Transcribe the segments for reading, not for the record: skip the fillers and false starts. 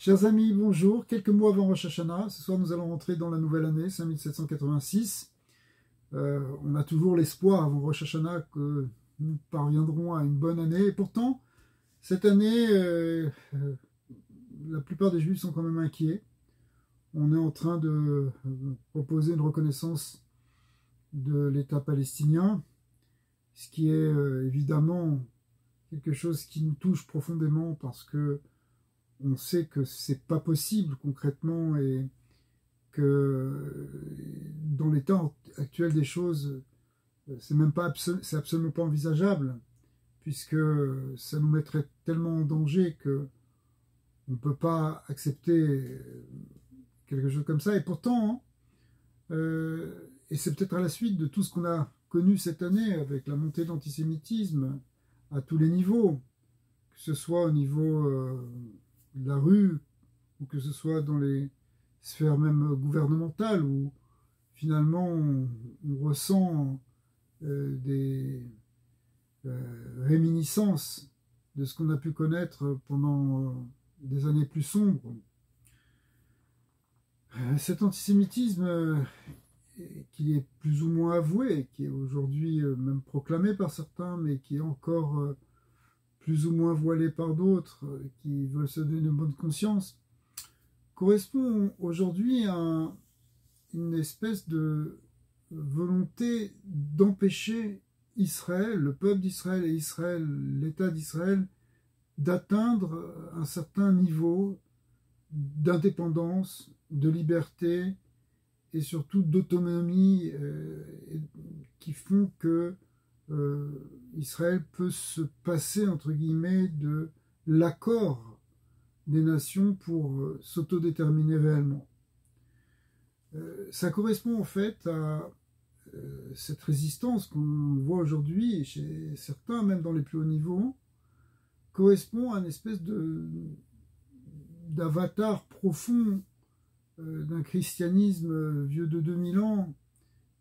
Chers amis, bonjour. Quelques mois avant Rosh Hashanah, ce soir nous allons rentrer dans la nouvelle année, 5786. On a toujours l'espoir avant Rosh Hashanah que nous parviendrons à une bonne année. Et pourtant, cette année, la plupart des Juifs sont quand même inquiets. On est en train de proposer une reconnaissance de l'État palestinien, ce qui est évidemment quelque chose qui nous touche profondément parce que on sait que c'est pas possible concrètement et que dans l'état actuel des choses, c'est absolument pas envisageable puisque ça nous mettrait tellement en danger que on ne peut pas accepter quelque chose comme ça. Et pourtant, et c'est peut-être à la suite de tout ce qu'on a connu cette année avec la montée de l'antisémitisme à tous les niveaux, que ce soit au niveau de la rue, ou que ce soit dans les sphères même gouvernementales, où finalement on ressent des réminiscences de ce qu'on a pu connaître pendant des années plus sombres. Cet antisémitisme qui est plus ou moins avoué, qui est aujourd'hui même proclamé par certains, mais qui est encore plus ou moins voilé par d'autres, qui veulent se donner une bonne conscience, correspond aujourd'hui à une espèce de volonté d'empêcher Israël, le peuple d'Israël et Israël, l'État d'Israël, d'atteindre un certain niveau d'indépendance, de liberté et surtout d'autonomie qui font que Israël peut se passer, entre guillemets, de l'accord des nations pour s'autodéterminer réellement. Ça correspond en fait à cette résistance qu'on voit aujourd'hui chez certains, même dans les plus hauts niveaux, correspond à une espèce d'avatar profond d'un christianisme vieux de 2000 ans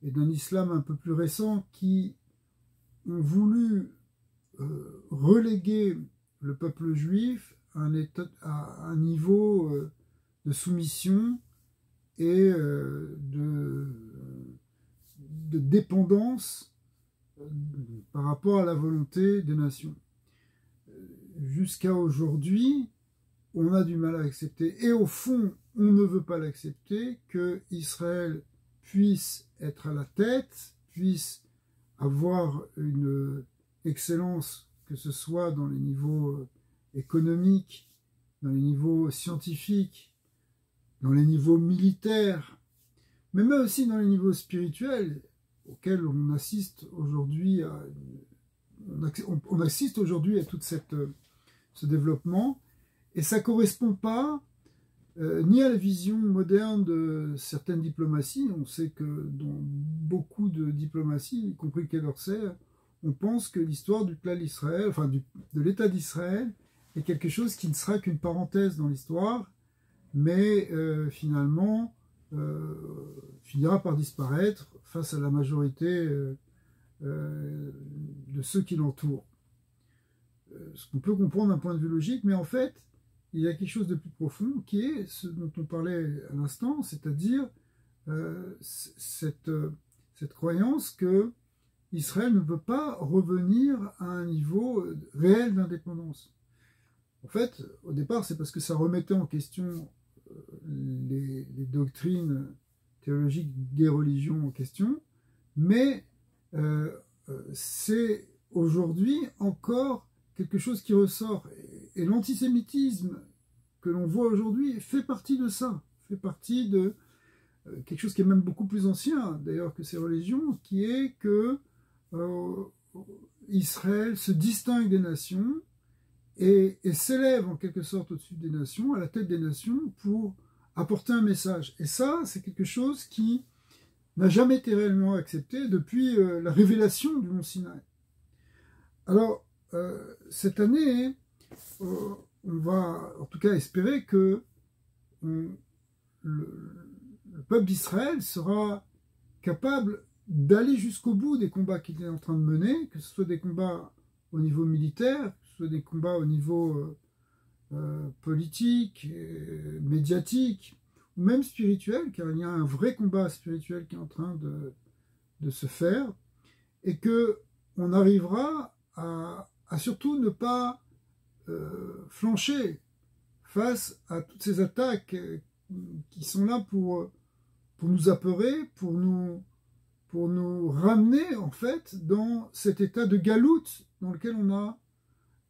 et d'un islam un peu plus récent qui ont voulu reléguer le peuple juif à un niveau de soumission et de dépendance par rapport à la volonté des nations. Jusqu'à aujourd'hui, on a du mal à accepter, et au fond, on ne veut pas l'accepter, que Israël puisse être à la tête, puisse avoir une excellence, que ce soit dans les niveaux économiques, dans les niveaux scientifiques, dans les niveaux militaires, mais même aussi dans les niveaux spirituels auxquels on assiste aujourd'hui à tout ce développement, et ça ne correspond pas ni à la vision moderne de certaines diplomaties. On sait que dans beaucoup de diplomaties, y compris le Quai d'Orsay, on pense que l'histoire du peuple d'Israël, enfin de l'État d'Israël, est quelque chose qui ne sera qu'une parenthèse dans l'histoire, mais finalement finira par disparaître face à la majorité de ceux qui l'entourent. Ce qu'on peut comprendre d'un point de vue logique, mais en fait, il y a quelque chose de plus profond qui est ce dont on parlait à l'instant, c'est-à-dire cette croyance que Israël ne peut pas revenir à un niveau réel d'indépendance. En fait, au départ, c'est parce que ça remettait en question les doctrines théologiques des religions en question, mais c'est aujourd'hui encore quelque chose qui ressort. Et l'antisémitisme que l'on voit aujourd'hui fait partie de ça, fait partie de quelque chose qui est même beaucoup plus ancien d'ailleurs que ces religions, qui est que Israël se distingue des nations et s'élève en quelque sorte au-dessus des nations, à la tête des nations, pour apporter un message. Et ça, c'est quelque chose qui n'a jamais été réellement accepté depuis la révélation du Mont Sinaï. Alors, cette année, on va en tout cas espérer que le peuple d'Israël sera capable d'aller jusqu'au bout des combats qu'il est en train de mener, que ce soit des combats au niveau militaire, que ce soit des combats au niveau politique, médiatique, ou même spirituel, car il y a un vrai combat spirituel qui est en train de se faire, et que on arrivera à surtout ne pas flancher face à toutes ces attaques qui sont là pour nous apeurer, pour nous ramener en fait dans cet état de galoute dans lequel on a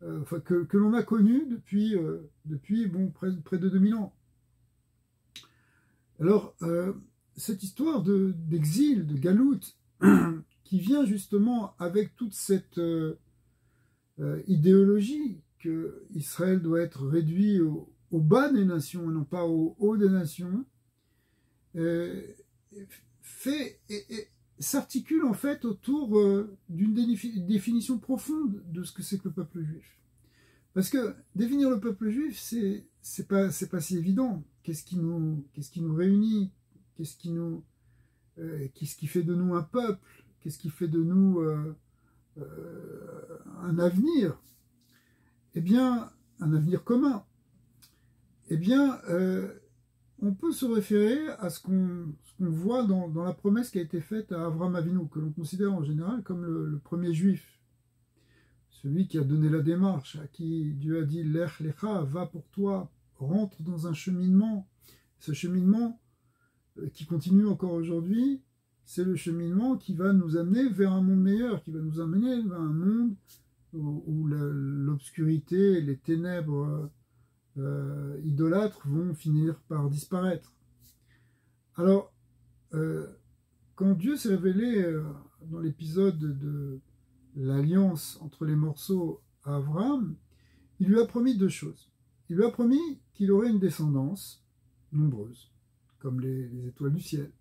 que l'on a connu depuis bon, près de 2000 ans. Alors, cette histoire d'exil, de galoute, qui vient justement avec toute cette idéologie que Israël doit être réduit au bas des nations et non pas au haut des nations, s'articule en fait autour d'une définition profonde de ce que c'est que le peuple juif. Parce que définir le peuple juif, c'est pas si évident. Qu'est-ce qui nous réunit? Qu'est-ce qui fait de nous un peuple? Qu'est-ce qui fait de nous un avenir? Eh bien, un avenir commun. Eh bien, on peut se référer à ce qu'on voit dans la promesse qui a été faite à Avraham Avinu, que l'on considère en général comme le premier juif, celui qui a donné la démarche, à qui Dieu a dit « Lech lecha, va pour toi, rentre dans un cheminement ». Ce cheminement qui continue encore aujourd'hui, c'est le cheminement qui va nous amener vers un monde meilleur, qui va nous amener vers un monde où l'obscurité et les ténèbres idolâtres vont finir par disparaître. Alors, quand Dieu s'est révélé dans l'épisode de l'alliance entre les morceaux à Abraham, il lui a promis deux choses. Il lui a promis qu'il aurait une descendance nombreuse, comme les étoiles du ciel.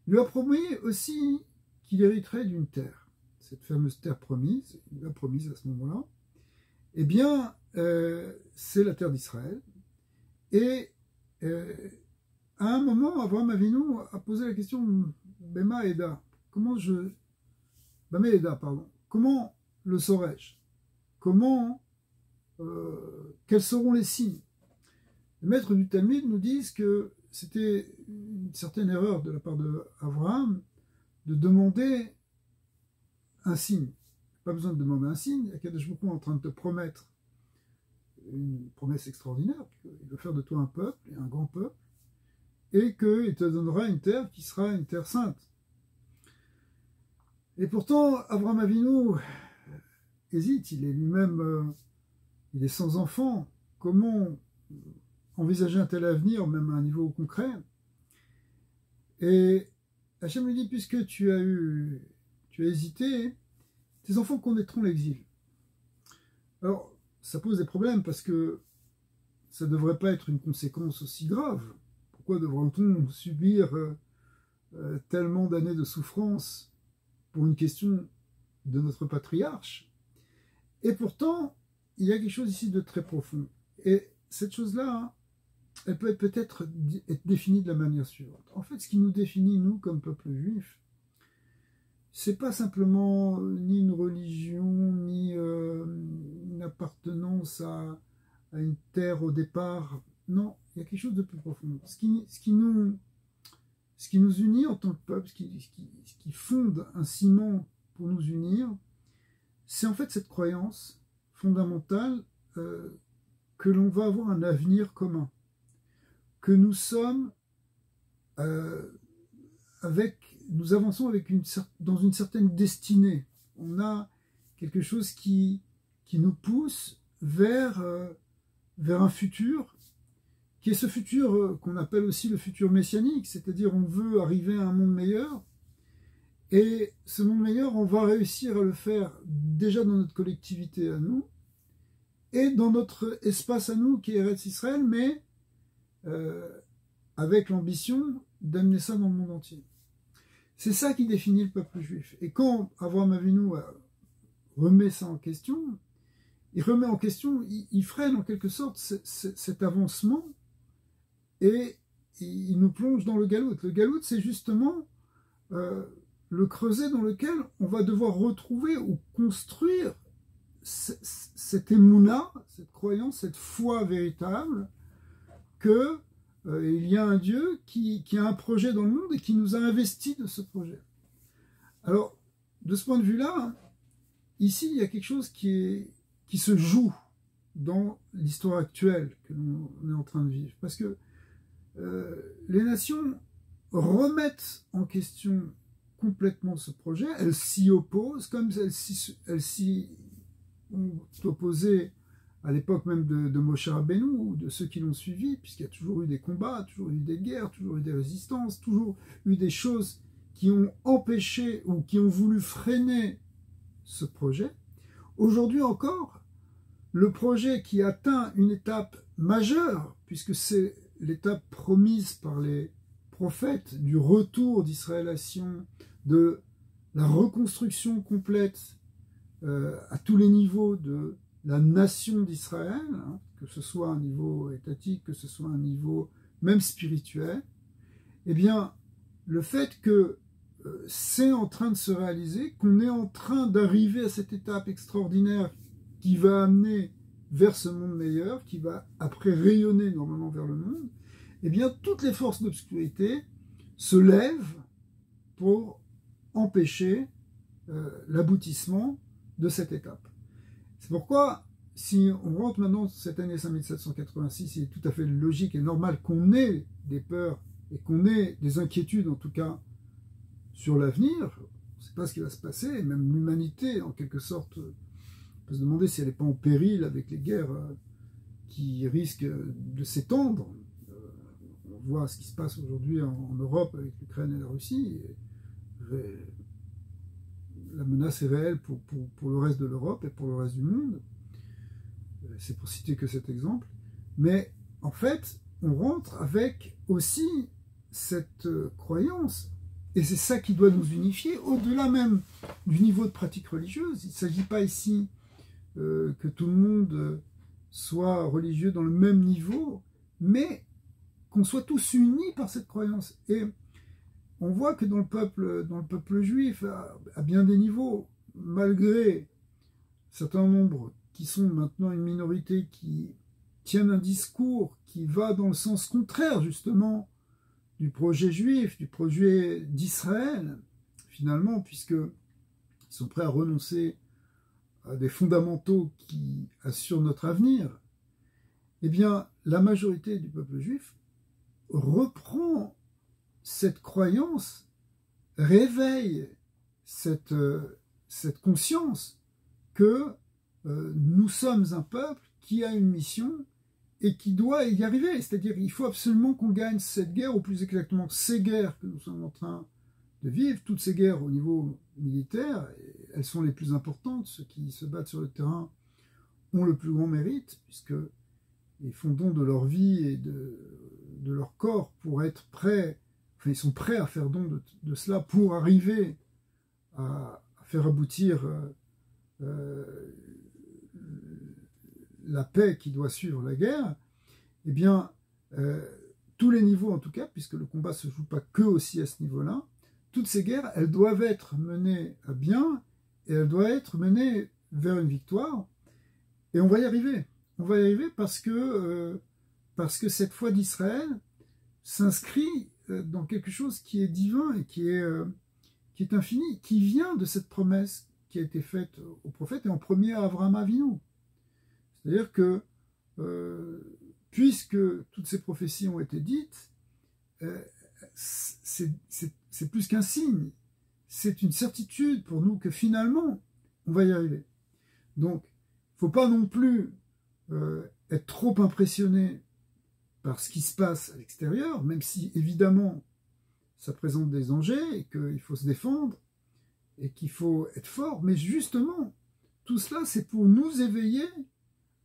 Il lui a promis aussi qu'il hériterait d'une terre, cette fameuse terre promise, il lui a promis à ce moment-là. Eh bien, c'est la terre d'Israël. Et à un moment, Avraham Avinu a posé la question Bema Eda, comment le saurais-je? Quels seront les signes? Les maîtres du Talmud nous disent que c'était une certaine erreur de la part d'Avraham de demander un signe. Pas besoin de demander un signe, Akadosh Baruch Hu est en train de te promettre une promesse extraordinaire, il veut faire de toi un peuple, et un grand peuple, et qu'il te donnera une terre qui sera une terre sainte. Et pourtant, Avraham Avinu hésite, il est lui-même, il est sans enfant. Comment envisager un tel avenir, même à un niveau concret? Et Hachem lui dit, puisque tu as hésité, tes enfants connaîtront l'exil. Alors, ça pose des problèmes parce que ça ne devrait pas être une conséquence aussi grave. Pourquoi devrait-on subir tellement d'années de souffrance pour une question de notre patriarche? Et pourtant, il y a quelque chose ici de très profond. Et cette chose-là, elle peut peut-être être définie de la manière suivante. En fait, ce qui nous définit, nous, comme peuple juif, c'est pas simplement ni une religion, ni une appartenance à une terre au départ. Non, il y a quelque chose de plus profond. Ce qui nous unit en tant que peuple, ce qui fonde un ciment pour nous unir, c'est en fait cette croyance fondamentale que l'on va avoir un avenir commun, que nous sommes nous avançons dans une certaine destinée. On a quelque chose qui nous pousse vers un futur, qui est ce futur qu'on appelle aussi le futur messianique, c'est-à-dire on veut arriver à un monde meilleur, et ce monde meilleur, on va réussir à le faire déjà dans notre collectivité à nous, et dans notre espace à nous qui est Eretz Israël, mais avec l'ambition d'amener ça dans le monde entier. C'est ça qui définit le peuple juif. Et quand Avraham Avinu remet ça en question, il freine en quelque sorte cet avancement et il nous plonge dans le galout. Le galout, c'est justement le creuset dans lequel on va devoir retrouver ou construire cette émouna, cette croyance, cette foi véritable que il y a un Dieu qui a un projet dans le monde et qui nous a investis de ce projet. Alors, de ce point de vue-là, ici, il y a quelque chose qui se joue dans l'histoire actuelle que l'on est en train de vivre. Parce que les nations remettent en question complètement ce projet, elles s'y opposent, comme elles s'y ont opposé à l'époque même de Moshe Rabbeinu ou de ceux qui l'ont suivi, puisqu'il y a toujours eu des combats, toujours eu des guerres, toujours eu des résistances, toujours eu des choses qui ont empêché ou qui ont voulu freiner ce projet. Aujourd'hui encore, le projet qui atteint une étape majeure, puisque c'est l'étape promise par les prophètes du retour d'Israël à Sion, de la reconstruction complète à tous les niveaux de la nation d'Israël, hein, que ce soit un niveau étatique, que ce soit un niveau même spirituel, eh bien, le fait que c'est en train de se réaliser, qu'on est en train d'arriver à cette étape extraordinaire qui va amener vers ce monde meilleur, qui va après rayonner normalement vers le monde, eh bien, toutes les forces d'obscurité se lèvent pour empêcher l'aboutissement de cette étape. C'est pourquoi, si on rentre maintenant dans cette année 5786, il est tout à fait logique et normal qu'on ait des peurs et qu'on ait des inquiétudes, en tout cas, sur l'avenir. On ne sait pas ce qui va se passer, et même l'humanité, en quelque sorte, peut se demander si elle n'est pas en péril avec les guerres qui risquent de s'étendre. On voit ce qui se passe aujourd'hui en Europe avec l'Ukraine et la Russie. Et la menace est réelle pour le reste de l'Europe et pour le reste du monde. C'est pour citer que cet exemple. Mais en fait, on rentre avec aussi cette croyance. Et c'est ça qui doit nous unifier, au-delà même du niveau de pratique religieuse. Il ne s'agit pas ici que tout le monde soit religieux dans le même niveau, mais qu'on soit tous unis par cette croyance. Et on voit que dans le peuple juif, à bien des niveaux, malgré un certain nombre qui sont maintenant une minorité qui tiennent un discours qui va dans le sens contraire justement du projet juif, du projet d'Israël, finalement, puisqu'ils sont prêts à renoncer à des fondamentaux qui assurent notre avenir, eh bien, la majorité du peuple juif reprend cette croyance, réveille cette conscience que nous sommes un peuple qui a une mission et qui doit y arriver. C'est-à-dire qu'il faut absolument qu'on gagne cette guerre, ou plus exactement ces guerres que nous sommes en train de vivre, toutes ces guerres au niveau militaire, elles sont les plus importantes. Ceux qui se battent sur le terrain ont le plus grand mérite, puisqu'ils font don de leur vie et de leur corps pour être prêts. Enfin, ils sont prêts à faire don de cela pour arriver à faire aboutir la paix qui doit suivre la guerre. Eh bien, tous les niveaux en tout cas, puisque le combat ne se joue pas que aussi à ce niveau-là, toutes ces guerres, elles doivent être menées à bien et elles doivent être menées vers une victoire. Et on va y arriver. On va y arriver parce que cette foi d'Israël s'inscrit dans quelque chose qui est divin et qui est infini, qui vient de cette promesse qui a été faite au prophète et en premier à Avraham Avinu. C'est-à-dire que puisque toutes ces prophéties ont été dites, c'est plus qu'un signe, c'est une certitude pour nous que finalement on va y arriver. Donc, il ne faut pas non plus être trop impressionné par ce qui se passe à l'extérieur, même si évidemment ça présente des dangers et qu'il faut se défendre et qu'il faut être fort, mais justement, tout cela c'est pour nous éveiller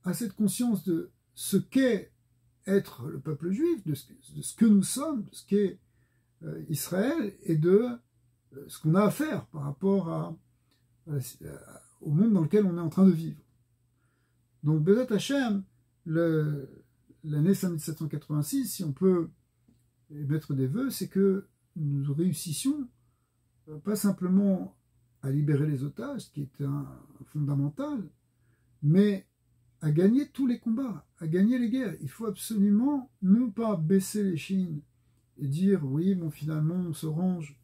à cette conscience de ce qu'est être le peuple juif, de ce que nous sommes, de ce qu'est Israël et de ce qu'on a à faire par rapport au monde dans lequel on est en train de vivre. Donc, Bezat Hashem, l'année 5786, si on peut émettre des vœux, c'est que nous réussissions pas simplement à libérer les otages, ce qui est un fondamental, mais à gagner tous les combats, à gagner les guerres. Il faut absolument non pas baisser les chines et dire oui, bon, finalement on se range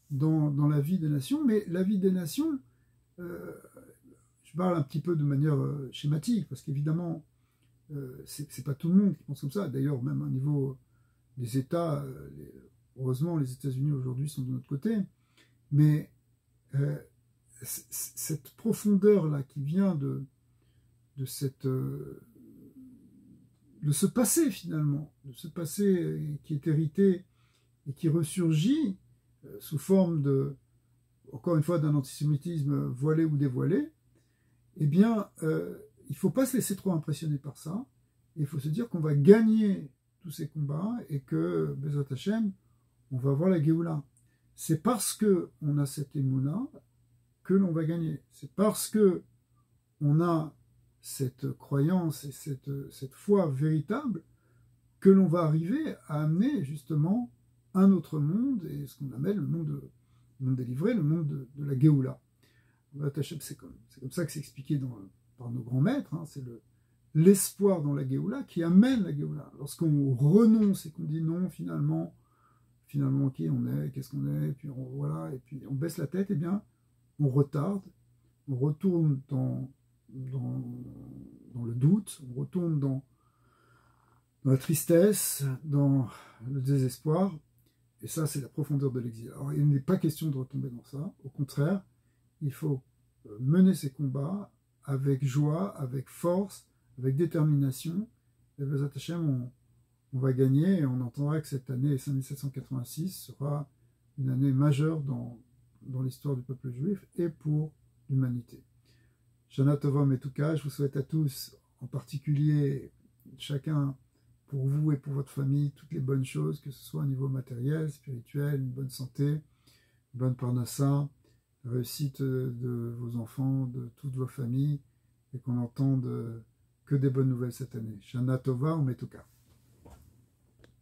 dans la vie des nations, mais la vie des nations, je parle un petit peu de manière schématique, parce qu'évidemment, c'est pas tout le monde qui pense comme ça. D'ailleurs, même au niveau des États, heureusement les États-Unis aujourd'hui sont de notre côté, mais cette profondeur-là qui vient de ce passé finalement, de ce passé qui est hérité et qui ressurgit sous forme de, encore une fois, d'un antisémitisme voilé ou dévoilé, eh bien, il ne faut pas se laisser trop impressionner par ça. Il faut se dire qu'on va gagner tous ces combats et que, Bezrat Hashem, on va avoir la Géoula. C'est parce qu'on a cette émouna que l'on va gagner. C'est parce qu'on a cette croyance et cette foi véritable que l'on va arriver à amener justement un autre monde, et ce qu'on appelle le monde délivré, le monde de la Géoula. C'est comme ça que c'est expliqué par nos grands maîtres, hein, c'est l'espoir dans la Géoula qui amène la Géoula. Lorsqu'on renonce et qu'on dit non, finalement qui on est, qu'est-ce qu'on est, et puis et puis on baisse la tête, eh bien, on retarde, on retourne dans le doute, on retourne dans la tristesse, dans le désespoir, et ça, c'est la profondeur de l'exil. Alors, il n'est pas question de retomber dans ça, au contraire, il faut mener ces combats avec joie, avec force, avec détermination, et Bezrat Hashem, on va gagner, et on entendra que cette année 5786 sera une année majeure dans l'histoire du peuple juif et pour l'humanité. Shana Tova Metuka, je vous souhaite à tous, en particulier chacun pour vous et pour votre famille, toutes les bonnes choses, que ce soit au niveau matériel, spirituel, une bonne santé, une bonne parnassa, réussite de vos enfants, de toutes vos familles, et qu'on entende que des bonnes nouvelles cette année. Shana Tova ou Metuka.